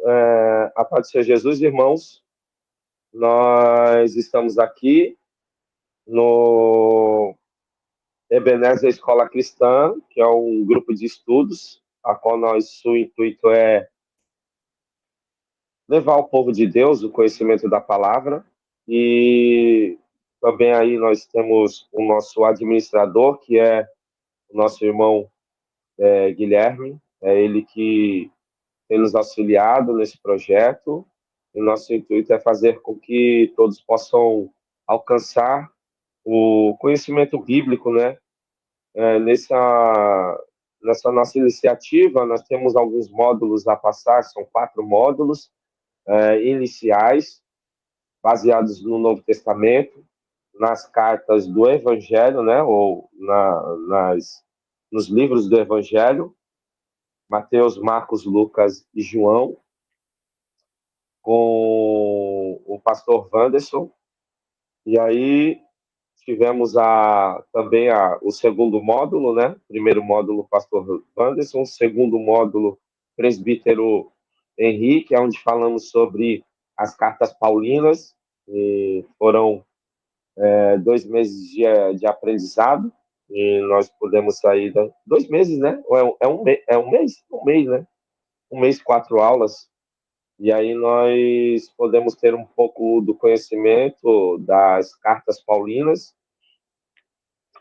A paz do Senhor Jesus, irmãos. Nós estamos aqui no Ebenezer Escola Cristã, que é um grupo de estudos, a qual o intuito é levar ao povo de Deus o conhecimento da palavra. E também aí nós temos o nosso administrador, que é o nosso irmão Guilherme. É ele que tem nos auxiliado nesse projeto. O nosso intuito é fazer com que todos possam alcançar o conhecimento bíblico, né? Nessa nossa iniciativa, nós temos alguns módulos a passar, são 4 módulos iniciais, baseados no Novo Testamento, nas cartas do Evangelho, né? Ou nos livros do Evangelho, Mateus, Marcos, Lucas e João, com o pastor Wanderson. E aí tivemos também o segundo módulo, né? Primeiro módulo, pastor Wanderson. Segundo módulo, presbítero Henrique, onde falamos sobre as cartas paulinas. E foram 2 meses de aprendizado. E nós podemos sair 2 meses, né? Ou é um mês? Um mês, né? Um mês, 4 aulas. E aí nós podemos ter um pouco do conhecimento das cartas paulinas.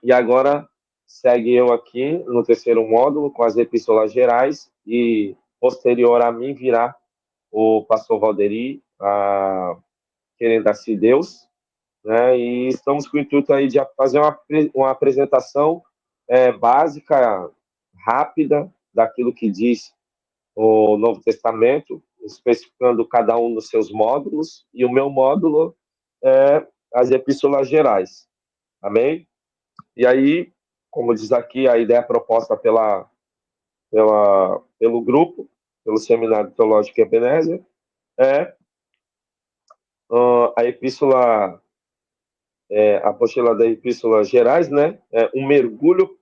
E agora segue eu aqui no terceiro módulo com as epístolas gerais e posterior a mim virá o pastor Valderi, querendo assim Deus, né? E estamos com o intuito aí de fazer uma apresentação básica, rápida, daquilo que diz o Novo Testamento, especificando cada um dos seus módulos, e o meu módulo é as epístolas gerais. Amém? E aí, como diz aqui, a ideia proposta pelo grupo, pelo Seminário Teológico Ebenezer, é a epístola, a apostila das epístolas gerais, né? É um mergulho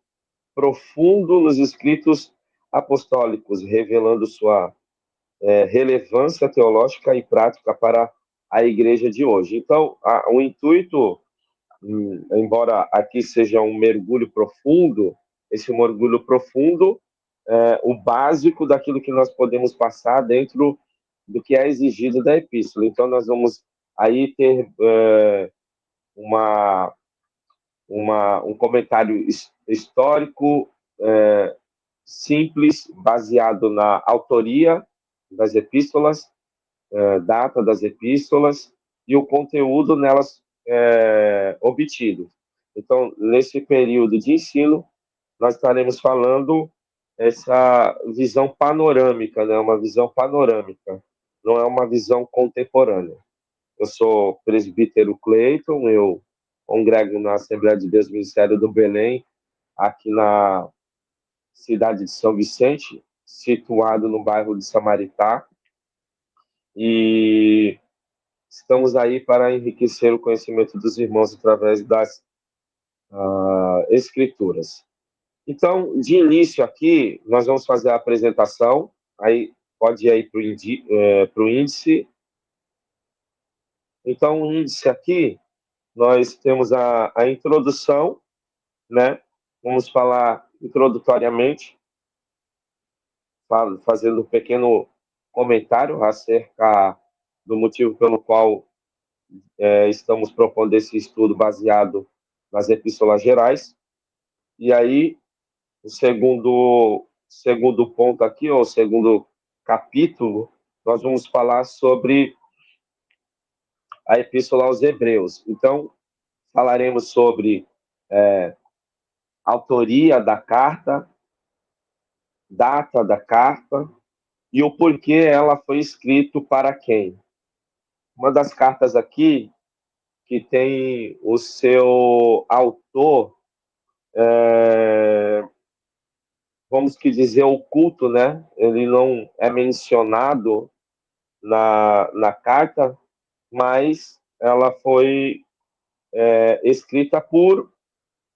profundo nos escritos apostólicos, revelando sua relevância teológica e prática para a igreja de hoje. Então, o intuito, embora aqui seja um mergulho profundo, esse mergulho profundo é o básico daquilo que nós podemos passar dentro do que é exigido da epístola. Então, nós vamos aí ter uma, um comentário histórico simples, baseado na autoria das epístolas, data das epístolas e o conteúdo nelas obtido. Então, nesse período de ensino, nós estaremos falando essa visão panorâmica, né? Uma visão panorâmica, não é uma visão contemporânea. Eu sou presbítero Cleiton, eu congrego na Assembleia de Deus Ministério do Belém, aqui na cidade de São Vicente, situado no bairro de Samaritá, e estamos aí para enriquecer o conhecimento dos irmãos através das escrituras. Então, de início aqui, nós vamos fazer a apresentação, aí pode ir aí para o índice. Então, o índice aqui, nós temos a introdução, né? Vamos falar introdutoriamente, fazendo um pequeno comentário acerca do motivo pelo qual estamos propondo esse estudo baseado nas epístolas gerais. E aí, o segundo ponto aqui, ou segundo capítulo, nós vamos falar sobre a epístola aos Hebreus. Então, falaremos sobre autoria da carta, data da carta e o porquê ela foi escrita para quem. Uma das cartas aqui que tem o seu autor, vamos que dizer, oculto, né? Ele não é mencionado na carta, mas ela foi escrita por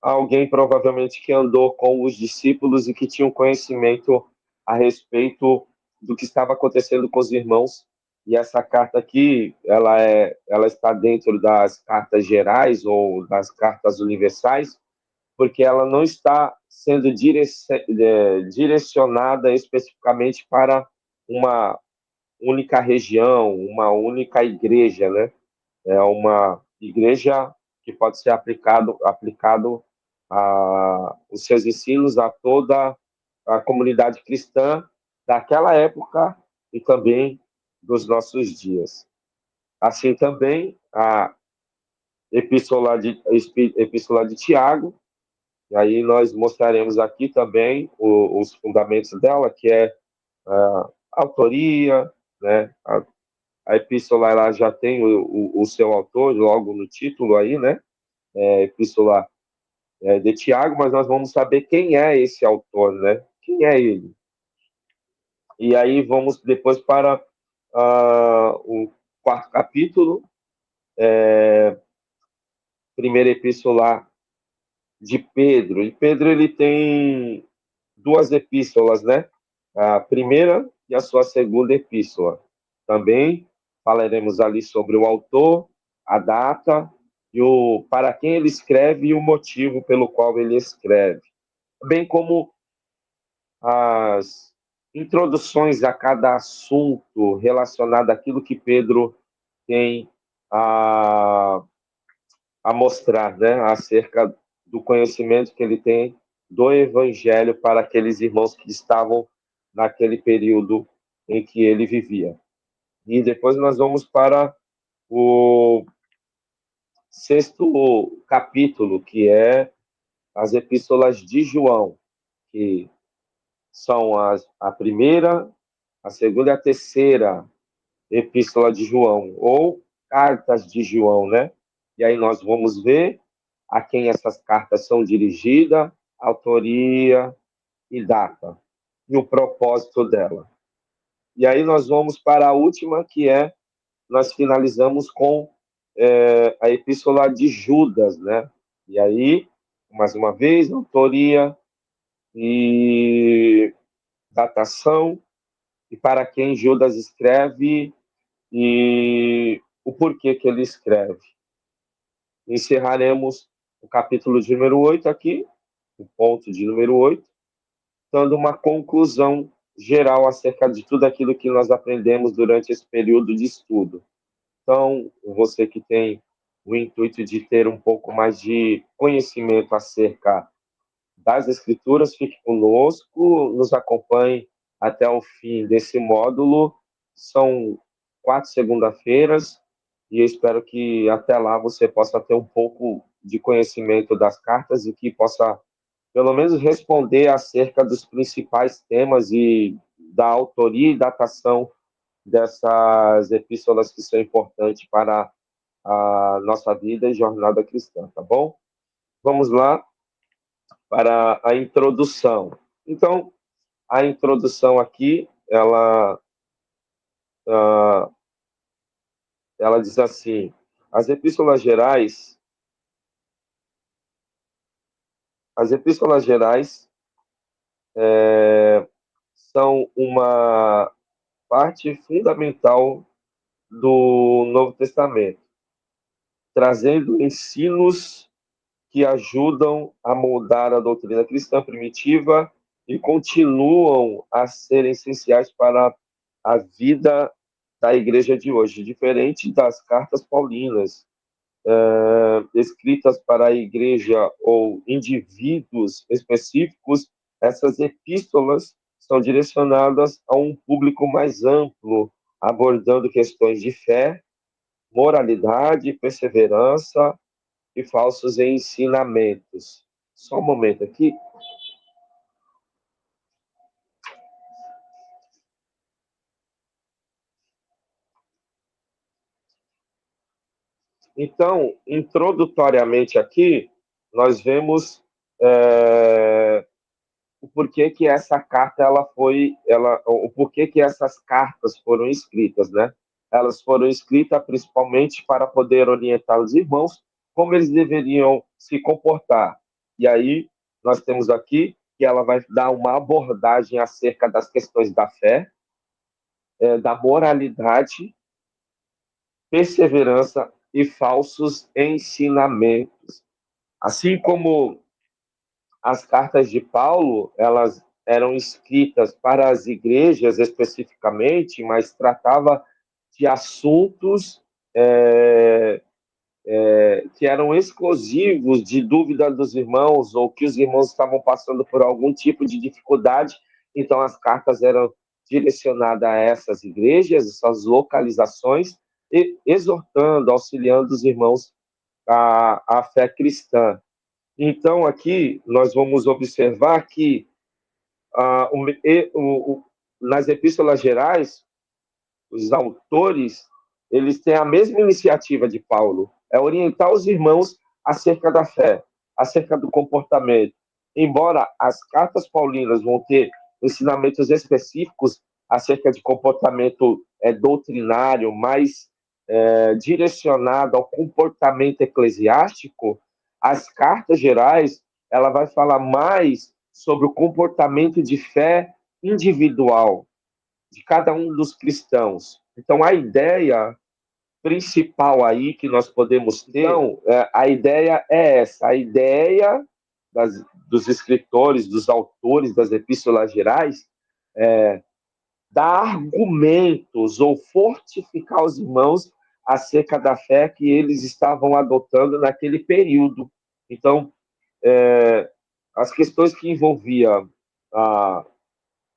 alguém provavelmente que andou com os discípulos e que tinha um conhecimento a respeito do que estava acontecendo com os irmãos. E essa carta aqui, ela está dentro das cartas gerais ou das cartas universais, porque ela não está sendo direcionada especificamente para uma única região, uma única igreja, né? É uma igreja que pode ser aplicado os seus ensinos a toda a comunidade cristã daquela época e também dos nossos dias. Assim também a epístola de Tiago, e aí nós mostraremos aqui também os fundamentos dela, que é a autoria, né? A epístola ela já tem o seu autor logo no título aí, né? Epístola de Tiago, mas nós vamos saber quem é esse autor, né? Quem é ele? E aí vamos depois para o quarto capítulo, primeira epístola de Pedro. E Pedro ele tem duas epístolas, né? A primeira e a sua segunda epístola. Também falaremos ali sobre o autor, a data e o para quem ele escreve e o motivo pelo qual ele escreve, bem como as introduções a cada assunto relacionado àquilo que Pedro tem a, a mostrar, né, acerca do conhecimento que ele tem do Evangelho para aqueles irmãos que estavam naquele período em que ele vivia. E depois nós vamos para o sexto capítulo, que é as epístolas de João, que são a primeira, a segunda e a terceira epístola de João, ou cartas de João, né? E aí nós vamos ver a quem essas cartas são dirigidas, autoria e data, e o propósito dela. E aí nós vamos para a última, que é, nós finalizamos com a epístola de Judas, né? E aí, mais uma vez, autoria e datação, e para quem Judas escreve e o porquê que ele escreve. Encerraremos o capítulo de número 8 aqui, o ponto de número 8, dando uma conclusão geral acerca de tudo aquilo que nós aprendemos durante esse período de estudo. Então, você que tem o intuito de ter um pouco mais de conhecimento acerca das Escrituras, fique conosco, nos acompanhe até o fim desse módulo. São 4 segunda-feiras e eu espero que até lá você possa ter um pouco de conhecimento das cartas e que possa, pelo menos, responder acerca dos principais temas e da autoria e datação dessas epístolas que são importantes para a nossa vida e jornada cristã, tá bom? Vamos lá para a introdução. Então, a introdução aqui, ah, ela diz assim: as epístolas gerais, as epístolas gerais são uma parte fundamental do Novo Testamento, trazendo ensinos que ajudam a moldar a doutrina cristã primitiva e continuam a ser essenciais para a vida da igreja de hoje, diferente das cartas paulinas, escritas para a igreja ou indivíduos específicos. Essas epístolas são direcionadas a um público mais amplo, abordando questões de fé, moralidade, perseverança e falsos ensinamentos. Só um momento aqui. Então, introdutoriamente aqui, nós vemos o porquê que essa carta o porquê que essas cartas foram escritas, né? Elas foram escritas principalmente para poder orientar os irmãos como eles deveriam se comportar. E aí nós temos aqui que ela vai dar uma abordagem acerca das questões da fé, da moralidade, perseverança e falsos ensinamentos. Assim como as cartas de Paulo, elas eram escritas para as igrejas especificamente, mas tratava de assuntos que eram exclusivos de dúvida dos irmãos ou que os irmãos estavam passando por algum tipo de dificuldade. Então, as cartas eram direcionadas a essas igrejas, essas localizações, e exortando, auxiliando os irmãos à fé cristã. Então, aqui nós vamos observar que ah, o, o, nas epístolas gerais, os autores, eles têm a mesma iniciativa de Paulo, é orientar os irmãos acerca da fé, acerca do comportamento. Embora as cartas paulinas vão ter ensinamentos específicos acerca de comportamento doutrinário, mais direcionado ao comportamento eclesiástico, as cartas gerais, ela vai falar mais sobre o comportamento de fé individual, de cada um dos cristãos. Então, a ideia principal aí que nós podemos ter, então, a ideia é essa, a ideia dos escritores, dos autores das epístolas gerais, dar argumentos ou fortificar os irmãos acerca da fé que eles estavam adotando naquele período. Então, as questões que envolviam a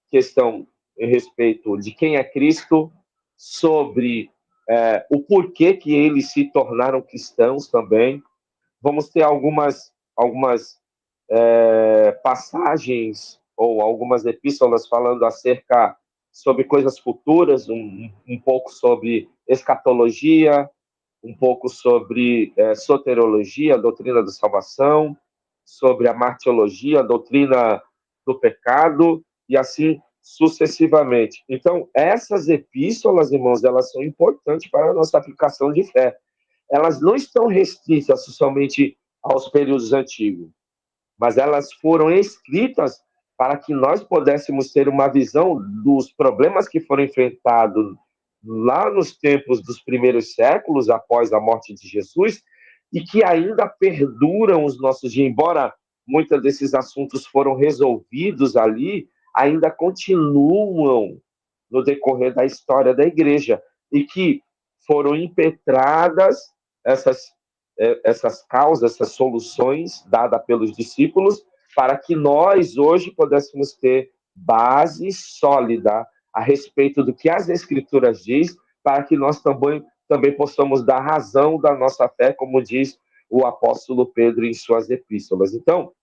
questão em respeito de quem é Cristo, sobre o porquê que eles se tornaram cristãos também. Vamos ter algumas passagens ou algumas epístolas falando acerca sobre coisas futuras, um pouco sobre escatologia, um pouco sobre soteriologia, a doutrina da salvação, sobre a martiologia, a doutrina do pecado, e assim sucessivamente. Então, essas epístolas, irmãos, elas são importantes para a nossa aplicação de fé. Elas não estão restritas somente aos períodos antigos, mas elas foram escritas para que nós pudéssemos ter uma visão dos problemas que foram enfrentados lá nos tempos dos primeiros séculos, após a morte de Jesus, e que ainda perduram os nossos dias. Embora muitos desses assuntos foram resolvidos ali, ainda continuam no decorrer da história da igreja, e que foram impetradas essas essas causas, essas soluções dadas pelos discípulos, para que nós hoje pudéssemos ter base sólida a respeito do que as Escrituras diz, para que nós também possamos dar razão da nossa fé, como diz o apóstolo Pedro em suas epístolas. Então,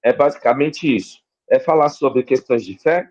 é basicamente isso. É falar sobre questões de fé,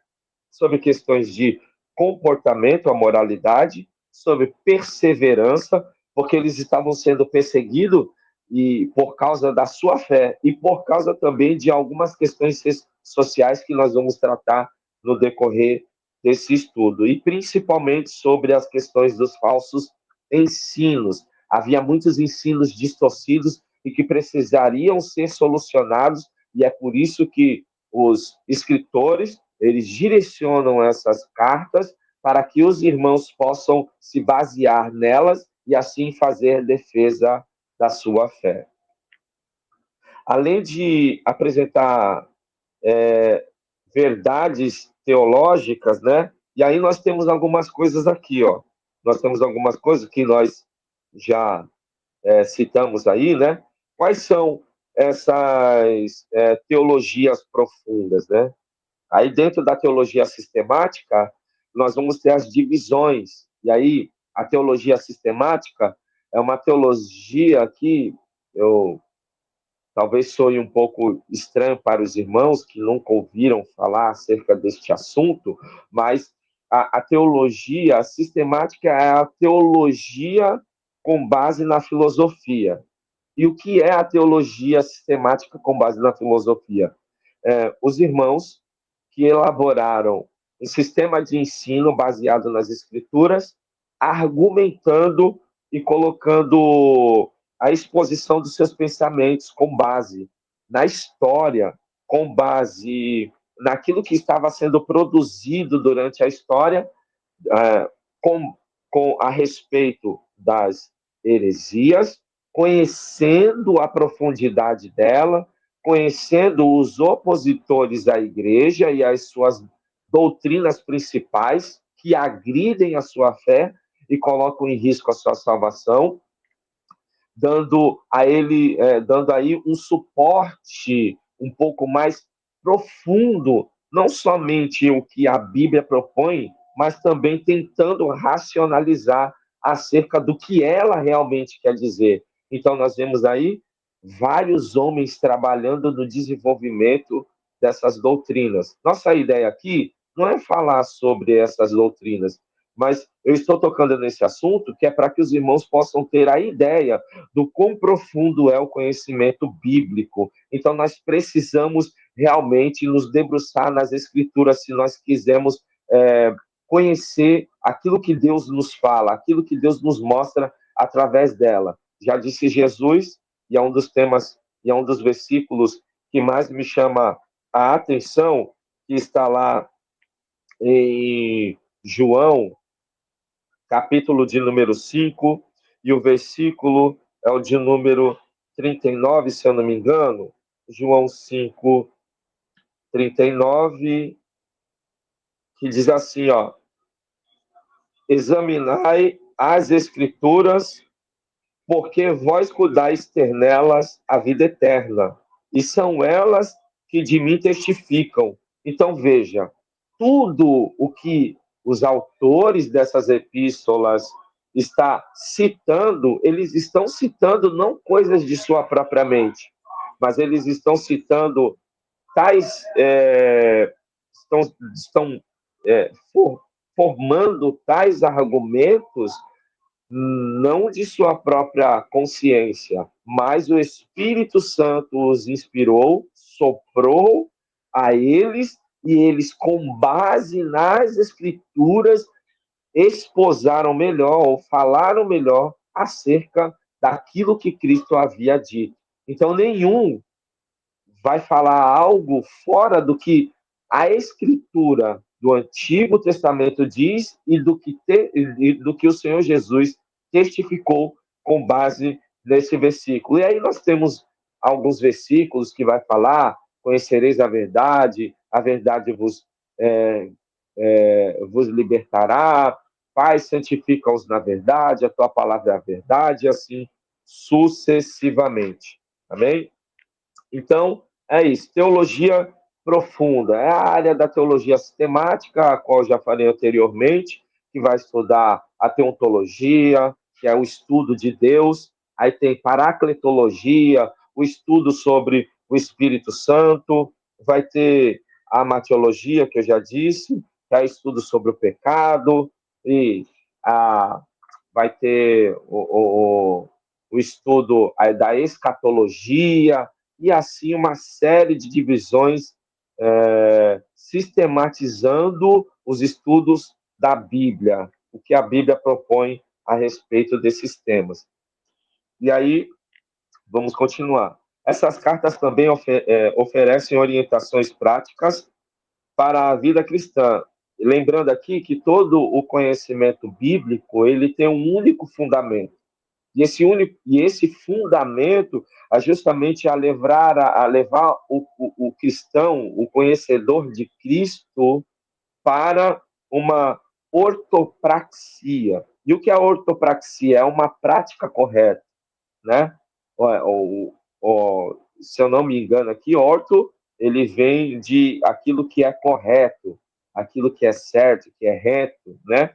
sobre questões de comportamento, a moralidade, sobre perseverança, porque eles estavam sendo perseguidos e por causa da sua fé e por causa também de algumas questões sociais que nós vamos tratar no decorrer desse estudo, e principalmente sobre as questões dos falsos ensinos. Havia muitos ensinos distorcidos e que precisariam ser solucionados, e é por isso que os escritores eles direcionam essas cartas para que os irmãos possam se basear nelas e assim fazer defesa da sua fé. Além de apresentar verdades teológicas, né? E aí nós temos algumas coisas aqui, ó. Nós temos algumas coisas que nós já citamos aí, né? Quais são essas teologias profundas, né? Aí, dentro da teologia sistemática, nós vamos ter as divisões. E aí, a teologia sistemática é uma teologia que eu talvez soe um pouco estranho para os irmãos que nunca ouviram falar acerca deste assunto, mas a teologia sistemática é a teologia com base na filosofia. E o que é a teologia sistemática com base na filosofia? Os irmãos que elaboraram um sistema de ensino baseado nas escrituras, argumentando e colocando a exposição dos seus pensamentos com base na história, com base naquilo que estava sendo produzido durante a história, é, com, a respeito das heresias, conhecendo a profundidade dela, conhecendo os opositores à igreja e as suas doutrinas principais que agridem a sua fé e colocam em risco a sua salvação, dando aí um suporte um pouco mais profundo, não somente o que a Bíblia propõe, mas também tentando racionalizar acerca do que ela realmente quer dizer. Então, nós vemos aí vários homens trabalhando no desenvolvimento dessas doutrinas. Nossa ideia aqui não é falar sobre essas doutrinas, mas eu estou tocando nesse assunto que é para que os irmãos possam ter a ideia do quão profundo é o conhecimento bíblico. Então, nós precisamos realmente nos debruçar nas Escrituras se nós quisermos conhecer aquilo que Deus nos fala, aquilo que Deus nos mostra através dela. Já disse Jesus, e é um dos temas, e é um dos versículos que mais me chama a atenção, que está lá em João, capítulo de número 5, e o versículo é o de número 39, se eu não me engano. João 5, 39, que diz assim, ó: examinai as escrituras, porque vós cuidais ter nelas a vida eterna, e são elas que de mim testificam. Então, veja, tudo o que os autores dessas epístolas está citando, eles estão citando não coisas de sua própria mente, mas eles estão citando tais, estão formando tais argumentos não de sua própria consciência, mas o Espírito Santo os inspirou, soprou a eles, e eles, com base nas Escrituras, exposaram melhor ou falaram melhor acerca daquilo que Cristo havia dito. Então, nenhum vai falar algo fora do que a Escritura do Antigo Testamento diz e do que o Senhor Jesus testificou com base nesse versículo. E aí nós temos alguns versículos que vai falar: conhecereis a verdade vos libertará, Pai, santifica-os na verdade, a tua palavra é a verdade, e assim sucessivamente. Amém? Então, é isso. Teologia profunda. É a área da teologia sistemática, a qual eu já falei anteriormente, que vai estudar a teontologia, que é o estudo de Deus. Aí tem paracletologia, o estudo sobre o Espírito Santo. Vai ter a amatiologia, que eu já disse, que é o estudo sobre o pecado. E a, vai ter o estudo da escatologia, e assim uma série de divisões, sistematizando os estudos da Bíblia, o que a Bíblia propõe a respeito desses temas. E aí, vamos continuar. Essas cartas também oferecem orientações práticas para a vida cristã. Lembrando aqui que todo o conhecimento bíblico ele tem um único fundamento. E esse fundamento é justamente a levar o cristão, o conhecedor de Cristo, para uma ortopraxia. E o que é a ortopraxia? É uma prática correta, né? Se eu não me engano aqui, orto, ele vem de aquilo que é correto, aquilo que é certo, que é reto, né?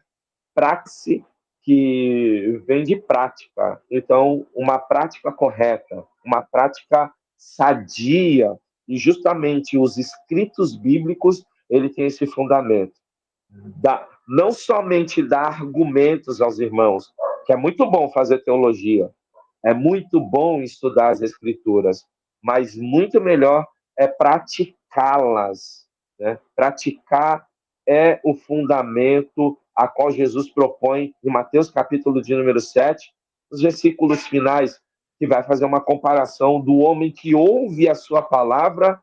Praxe, que vem de prática. Então, uma prática correta, uma prática sadia, e justamente os escritos bíblicos, ele tem esse fundamento. Não somente dar argumentos aos irmãos, que é muito bom fazer teologia, é muito bom estudar as escrituras, mas muito melhor é praticá-las, né? Praticar é o fundamento a qual Jesus propõe em Mateus capítulo de número 7, os versículos finais, que vai fazer uma comparação do homem que ouve a sua palavra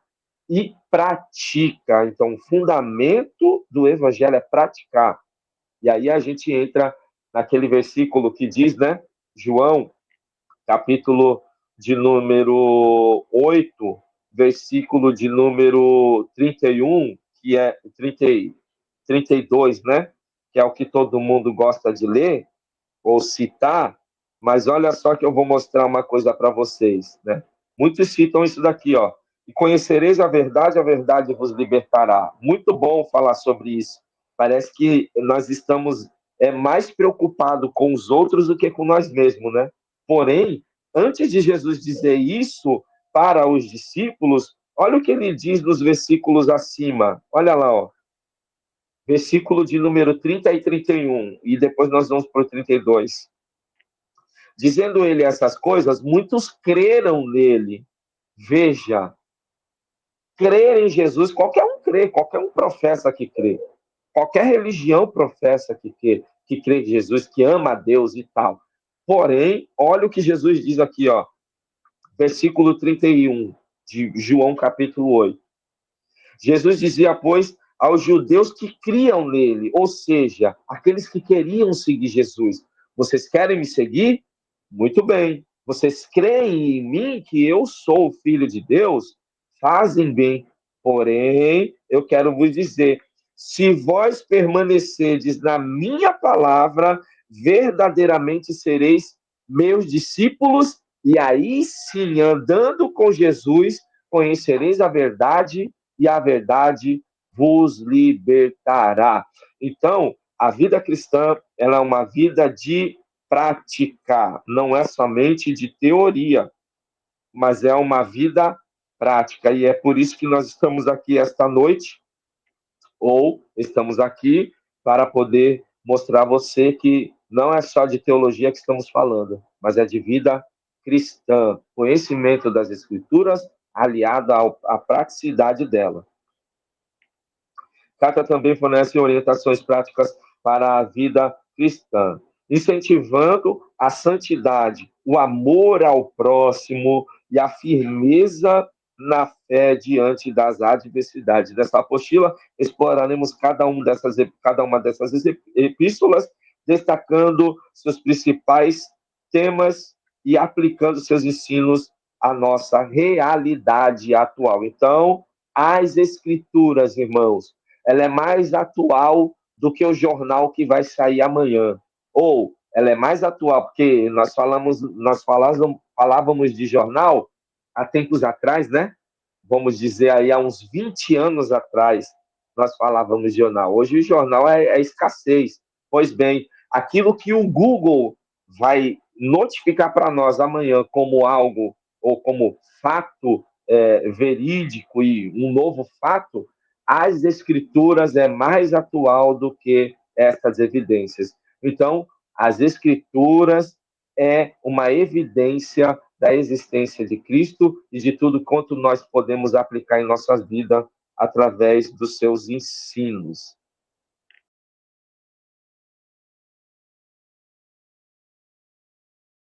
e pratica. Então, o fundamento do evangelho é praticar. E aí a gente entra naquele versículo que diz, né? João, capítulo de número 8, versículo de número 31, que é 32, né? Que é o que todo mundo gosta de ler ou citar, mas olha só que eu vou mostrar uma coisa para vocês, né? Muitos citam isso daqui, ó. E conhecereis a verdade vos libertará. Muito bom falar sobre isso. Parece que nós estamos mais preocupados com os outros do que com nós mesmos, né? Porém, antes de Jesus dizer isso para os discípulos, olha o que ele diz nos versículos acima. Olha lá, ó. Versículo de número 30 e 31, e depois nós vamos para o 32. Dizendo ele essas coisas, muitos creram nele. Veja, crer em Jesus, qualquer um crê, qualquer um professa que crê. Qualquer religião professa que crê em Jesus, que ama a Deus e tal. Porém, olha o que Jesus diz aqui, ó, versículo 31 de João capítulo 8. Jesus dizia, pois, aos judeus que criam nele, ou seja, aqueles que queriam seguir Jesus: vocês querem me seguir? Muito bem. Vocês creem em mim que eu sou o Filho de Deus? Fazem bem. Porém, eu quero vos dizer: se vós permanecerdes na minha palavra, verdadeiramente sereis meus discípulos, e aí sim, andando com Jesus, conhecereis a verdade, e a verdade vos libertará. Então, a vida cristã, ela é uma vida de prática, não é somente de teoria, mas é uma vida prática. E é por isso que nós estamos aqui esta noite, ou estamos aqui para poder mostrar a você que não é só de teologia que estamos falando, mas é de vida cristã, conhecimento das Escrituras aliado à praticidade dela. Carta também fornece orientações práticas para a vida cristã, incentivando a santidade, o amor ao próximo e a firmeza na fé diante das adversidades. Dessa apostila, exploraremos cada uma dessas epístolas, destacando seus principais temas e aplicando seus ensinos à nossa realidade atual. Então, as Escrituras, irmãos, ela é mais atual do que o jornal que vai sair amanhã. Ou ela é mais atual, porque falávamos de jornal há tempos atrás, né? Vamos dizer aí há uns 20 anos atrás, nós falávamos de jornal. Hoje o jornal é escassez. Pois bem, aquilo que o Google vai notificar para nós amanhã como algo, ou como fato verídico e um novo fato, as escrituras é mais atual do que essas evidências. Então, as escrituras é uma evidência da existência de Cristo e de tudo quanto nós podemos aplicar em nossas vidas através dos seus ensinos.